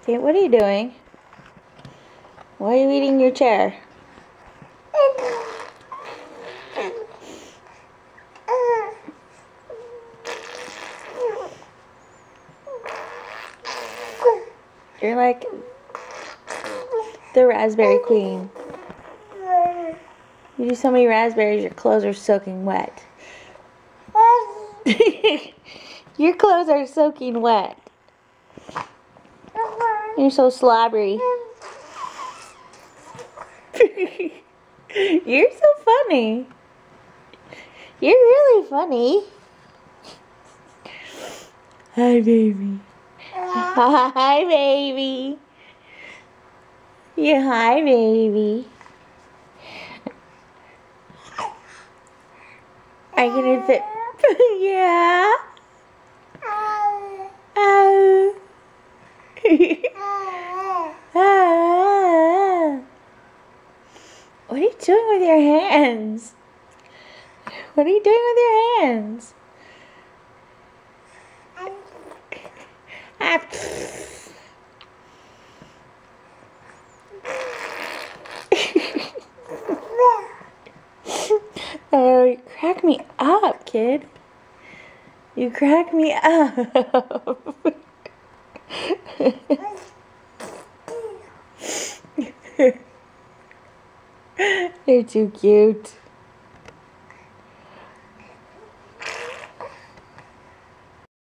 Okay, what are you doing? Why are you eating your chair? You're like the raspberry queen. You do so many raspberries, your clothes are soaking wet. Your clothes are soaking wet. You're so slobbery. You're so funny. You're really funny. Hi, baby. Hi, baby. Yeah, hi, baby. Are you gonna fit? Yeah. Oh. What are you doing with your hands? What are you doing with your hands? Oh, you crack me up, kid. You crack me up. You're too cute.